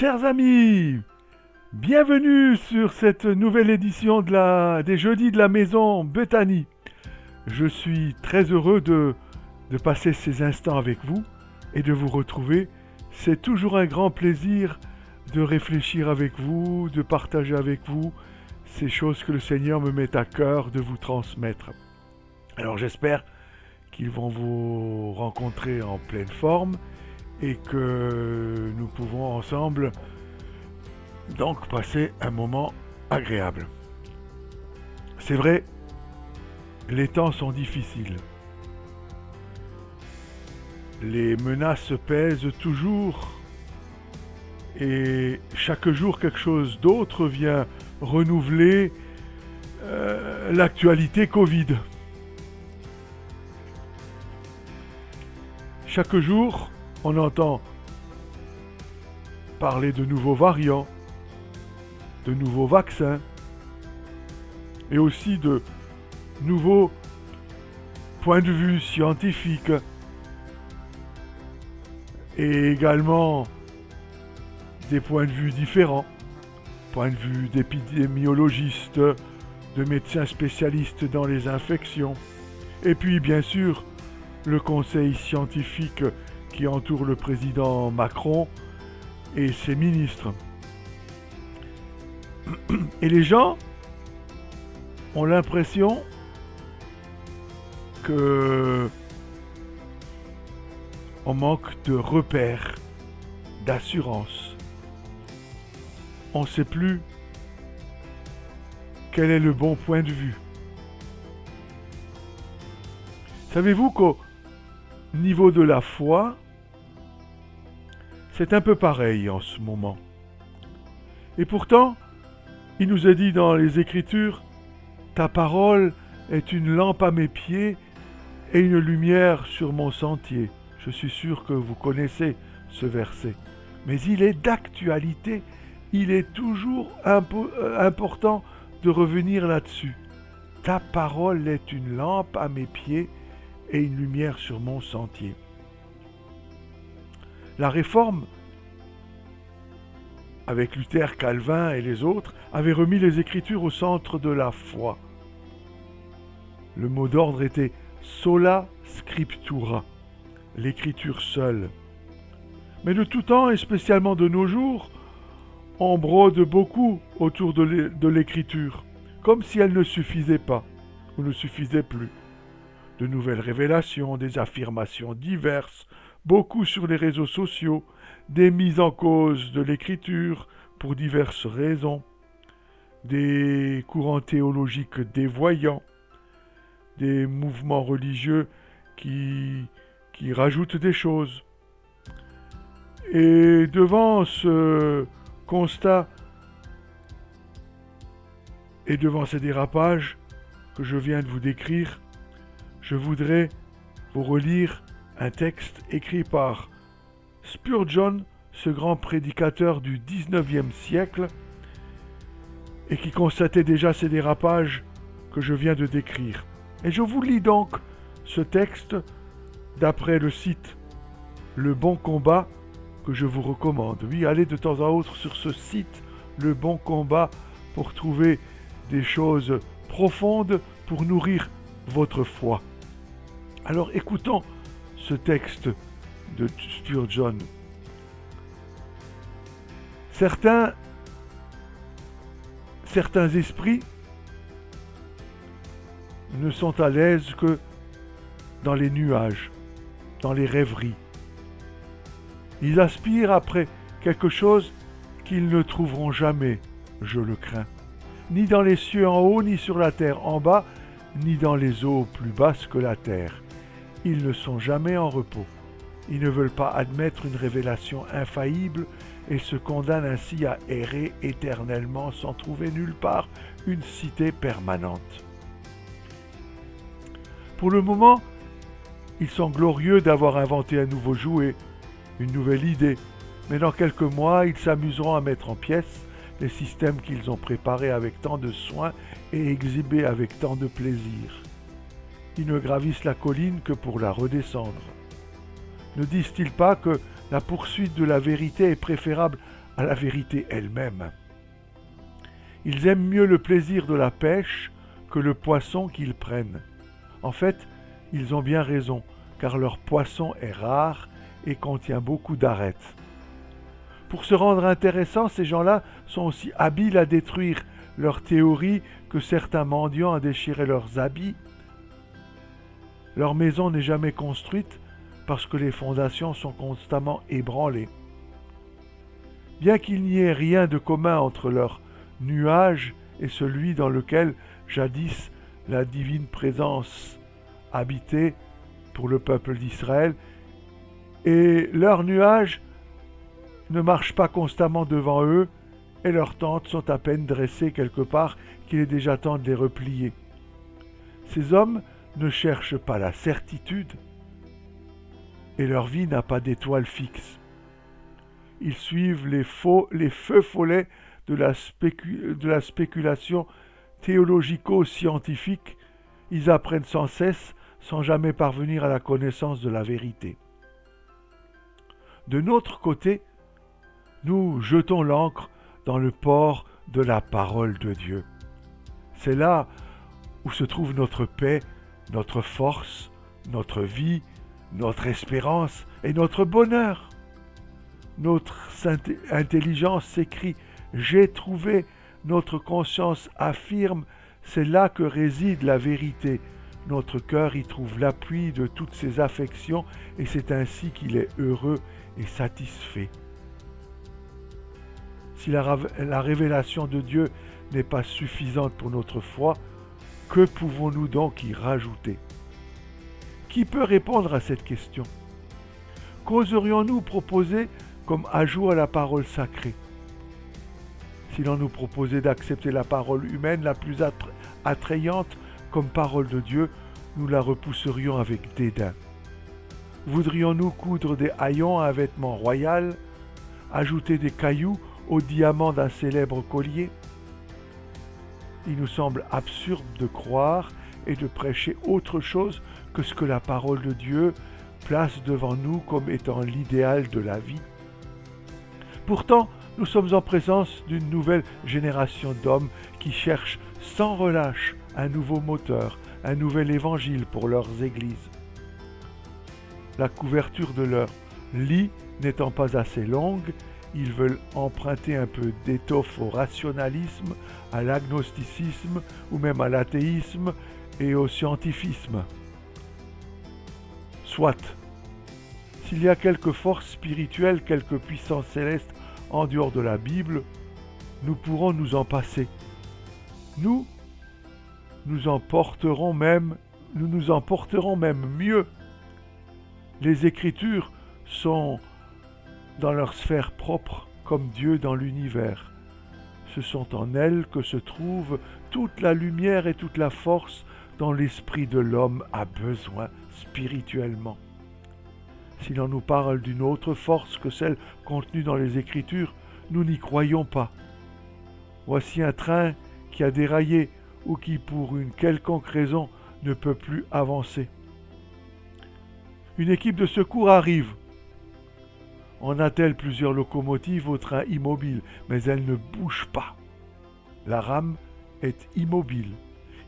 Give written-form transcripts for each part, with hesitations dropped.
Chers amis, bienvenue sur cette nouvelle édition des Jeudis de la Maison Bethany. Je suis très heureux de passer ces instants avec vous et de vous retrouver. C'est toujours un grand plaisir de réfléchir avec vous, de partager avec vous ces choses que le Seigneur me met à cœur de vous transmettre. Alors j'espère qu'ils vont vous rencontrer en pleine forme et que nous pouvons ensemble donc passer un moment agréable. C'est vrai, les temps sont difficiles. Les menaces pèsent toujours et chaque jour quelque chose d'autre vient renouveler l'actualité Covid. Chaque jour, on entend parler de nouveaux variants, de nouveaux vaccins et aussi de nouveaux points de vue scientifiques et également des points de vue différents, points de vue d'épidémiologistes, de médecins spécialistes dans les infections et puis bien sûr le conseil scientifique qui entoure le président Macron et ses ministres. Et les gens ont l'impression que on manque de repères, d'assurance. On ne sait plus quel est le bon point de vue. Savez-vous qu'au niveau de la foi, c'est un peu pareil en ce moment. Et pourtant, il nous est dit dans les Écritures, « Ta parole est une lampe à mes pieds et une lumière sur mon sentier. » Je suis sûr que vous connaissez ce verset. Mais il est d'actualité, il est toujours important de revenir là-dessus. « Ta parole est une lampe à mes pieds et une lumière sur mon sentier. » La Réforme, avec Luther, Calvin et les autres, avait remis les Écritures au centre de la foi. Le mot d'ordre était sola scriptura, l'écriture seule. Mais de tout temps, et spécialement de nos jours, on brode beaucoup autour de l'écriture, comme si elle ne suffisait pas, ou ne suffisait plus. De nouvelles révélations, des affirmations diverses, beaucoup sur les réseaux sociaux, des mises en cause de l'écriture pour diverses raisons, des courants théologiques dévoyants, des mouvements religieux qui rajoutent des choses. Et devant ce constat et devant ces dérapages que je viens de vous décrire, je voudrais vous relire un texte écrit par Spurgeon, ce grand prédicateur du XIXe siècle, et qui constatait déjà ces dérapages que je viens de décrire. Et je vous lis donc ce texte d'après le site Le Bon Combat, que je vous recommande. Oui, allez de temps à autre sur ce site Le Bon Combat pour trouver des choses profondes pour nourrir votre foi. Alors écoutons ce texte de Spurgeon. Certains esprits ne sont à l'aise que dans les nuages, dans les rêveries. Ils aspirent après quelque chose qu'ils ne trouveront jamais, je le crains, ni dans les cieux en haut, ni sur la terre en bas, ni dans les eaux plus basses que la terre. Ils ne sont jamais en repos. Ils ne veulent pas admettre une révélation infaillible et se condamnent ainsi à errer éternellement sans trouver nulle part une cité permanente. Pour le moment, ils sont glorieux d'avoir inventé un nouveau jouet, une nouvelle idée, mais dans quelques mois, ils s'amuseront à mettre en pièces les systèmes qu'ils ont préparés avec tant de soin et exhibés avec tant de plaisir. Ils ne gravissent la colline que pour la redescendre. Ne disent-ils pas que la poursuite de la vérité est préférable à la vérité elle-même. Ils aiment mieux le plaisir de la pêche que le poisson qu'ils prennent. En fait, ils ont bien raison, car leur poisson est rare et contient beaucoup d'arêtes. Pour se rendre intéressants, ces gens-là sont aussi habiles à détruire leurs théories que certains mendiants à déchirer leurs habits. Leur maison n'est jamais construite parce que les fondations sont constamment ébranlées. Bien qu'il n'y ait rien de commun entre leur nuage et celui dans lequel jadis la divine présence habitait pour le peuple d'Israël, et leurs nuages ne marchent pas constamment devant eux, et leurs tentes sont à peine dressées quelque part qu'il est déjà temps de les replier. Ces hommes ne cherchent pas la certitude, et leur vie n'a pas d'étoile fixe. Ils suivent les feux follets de la spéculation théologico-scientifique. Ils apprennent sans cesse, sans jamais parvenir à la connaissance de la vérité. De notre côté, nous jetons l'ancre dans le port de la parole de Dieu. C'est là où se trouve notre paix, notre force, notre vie, notre espérance et notre bonheur. Notre intelligence s'écrie « J'ai trouvé », notre conscience affirme « C'est là que réside la vérité ». Notre cœur y trouve l'appui de toutes ses affections et c'est ainsi qu'il est heureux et satisfait. Si la révélation de Dieu n'est pas suffisante pour notre foi, que pouvons-nous donc y rajouter? Qui peut répondre à cette question? Qu'oserions-nous proposer comme ajout à la parole sacrée? Si l'on nous proposait d'accepter la parole humaine la plus attrayante comme parole de Dieu, nous la repousserions avec dédain. Voudrions-nous coudre des haillons à un vêtement royal, ajouter des cailloux aux diamants d'un célèbre collier? Il nous semble absurde de croire et de prêcher autre chose que ce que la parole de Dieu place devant nous comme étant l'idéal de la vie. Pourtant, nous sommes en présence d'une nouvelle génération d'hommes qui cherchent sans relâche un nouveau moteur, un nouvel évangile pour leurs églises. La couverture de leur lit n'étant pas assez longue, ils veulent emprunter un peu d'étoffe au rationalisme, à l'agnosticisme ou même à l'athéisme et au scientifisme. Soit. S'il y a quelque force spirituelle, quelque puissance céleste en dehors de la Bible, nous pourrons nous en passer. Nous nous en porterons même mieux. Les Écritures sont dans leur sphère propre comme Dieu dans l'univers. Ce sont en elles que se trouve toute la lumière et toute la force dont l'esprit de l'homme a besoin spirituellement. Si l'on nous parle d'une autre force que celle contenue dans les Écritures, nous n'y croyons pas. Voici un train qui a déraillé ou qui, pour une quelconque raison, ne peut plus avancer. Une équipe de secours arrive. On attelle plusieurs locomotives au train immobile, mais elles ne bougent pas. La rame est immobile.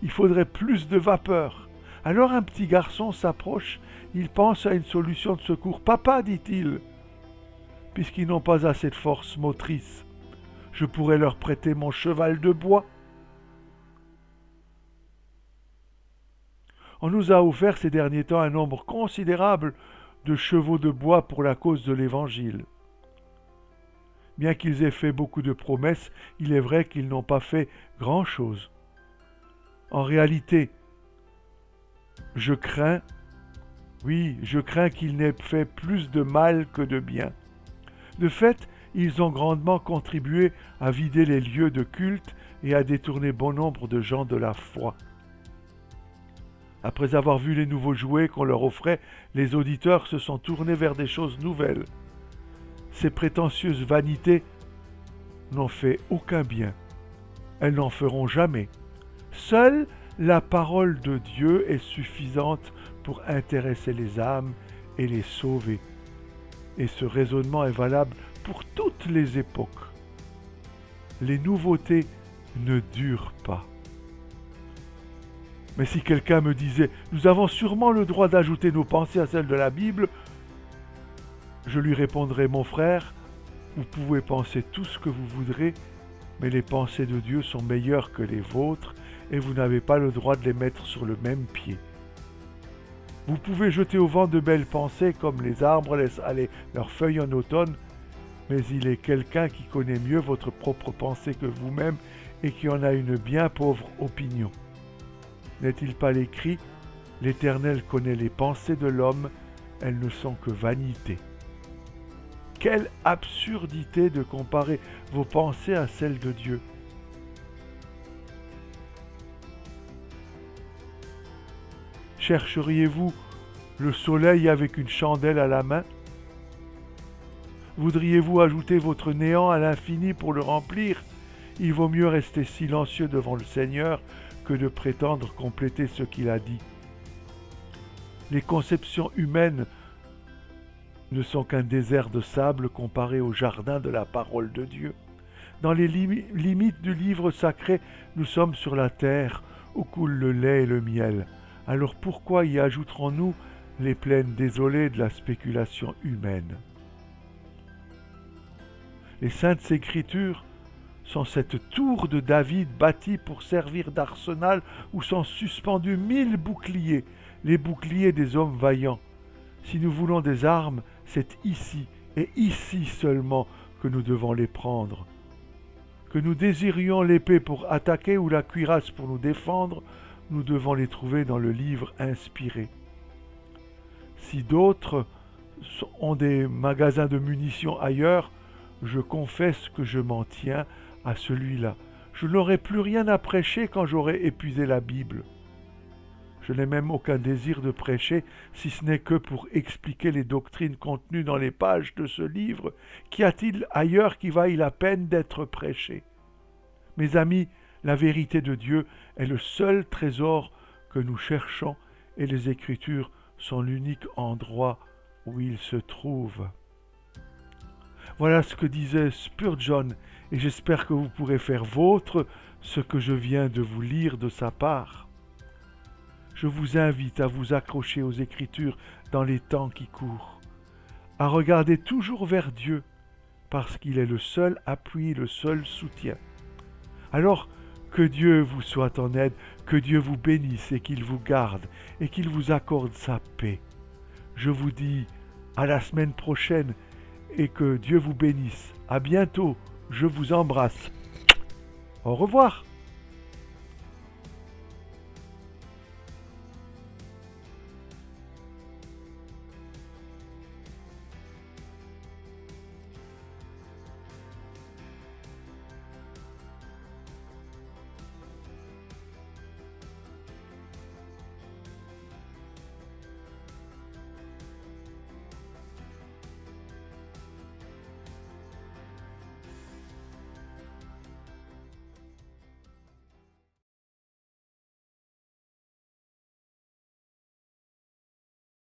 Il faudrait plus de vapeur. Alors un petit garçon s'approche, il pense à une solution de secours. « Papa, dit-il, puisqu'ils n'ont pas assez de force motrice, je pourrais leur prêter mon cheval de bois. » On nous a offert ces derniers temps un nombre considérable de chevaux de bois pour la cause de l'Évangile. Bien qu'ils aient fait beaucoup de promesses, il est vrai qu'ils n'ont pas fait grand-chose. En réalité, je crains qu'ils n'aient fait plus de mal que de bien. De fait, ils ont grandement contribué à vider les lieux de culte et à détourner bon nombre de gens de la foi. Après avoir vu les nouveaux jouets qu'on leur offrait, les auditeurs se sont tournés vers des choses nouvelles. Ces prétentieuses vanités n'ont fait aucun bien. Elles n'en feront jamais. Seule la parole de Dieu est suffisante pour intéresser les âmes et les sauver. Et ce raisonnement est valable pour toutes les époques. Les nouveautés ne durent pas. Mais si quelqu'un me disait « Nous avons sûrement le droit d'ajouter nos pensées à celles de la Bible », je lui répondrais « Mon frère, vous pouvez penser tout ce que vous voudrez, mais les pensées de Dieu sont meilleures que les vôtres et vous n'avez pas le droit de les mettre sur le même pied. Vous pouvez jeter au vent de belles pensées comme les arbres laissent aller leurs feuilles en automne, mais il est quelqu'un qui connaît mieux votre propre pensée que vous-même et qui en a une bien pauvre opinion. N'est-il pas écrit « L'Éternel connaît les pensées de l'homme, elles ne sont que vanité ». Quelle absurdité de comparer vos pensées à celles de Dieu. Chercheriez-vous le soleil avec une chandelle à la main? Voudriez-vous ajouter votre néant à l'infini pour le remplir? Il vaut mieux rester silencieux devant le Seigneur que de prétendre compléter ce qu'il a dit. Les conceptions humaines ne sont qu'un désert de sable comparé au jardin de la parole de Dieu. Dans les limites du livre sacré, nous sommes sur la terre où coule le lait et le miel. Alors pourquoi y ajouterons-nous les plaines désolées de la spéculation humaine? Les Saintes Écritures sont cette tour de David bâtie pour servir d'arsenal où sont suspendus 1000 boucliers, les boucliers des hommes vaillants. Si nous voulons des armes, c'est ici et ici seulement que nous devons les prendre. Que nous désirions l'épée pour attaquer ou la cuirasse pour nous défendre, nous devons les trouver dans le livre inspiré. Si d'autres ont des magasins de munitions ailleurs, je confesse que je m'en tiens à celui-là. Je n'aurai plus rien à prêcher quand j'aurai épuisé la Bible. Je n'ai même aucun désir de prêcher, si ce n'est que pour expliquer les doctrines contenues dans les pages de ce livre. Qu'y a-t-il ailleurs qui vaille la peine d'être prêché? Mes amis, la vérité de Dieu est le seul trésor que nous cherchons et les Écritures sont l'unique endroit où il se trouve. Voilà ce que disait Spurgeon, et j'espère que vous pourrez faire vôtre ce que je viens de vous lire de sa part. Je vous invite à vous accrocher aux Écritures dans les temps qui courent, à regarder toujours vers Dieu, parce qu'il est le seul appui, le seul soutien. Alors, que Dieu vous soit en aide, que Dieu vous bénisse et qu'il vous garde et qu'il vous accorde sa paix. Je vous dis à la semaine prochaine et que Dieu vous bénisse. À bientôt, je vous embrasse. Au revoir.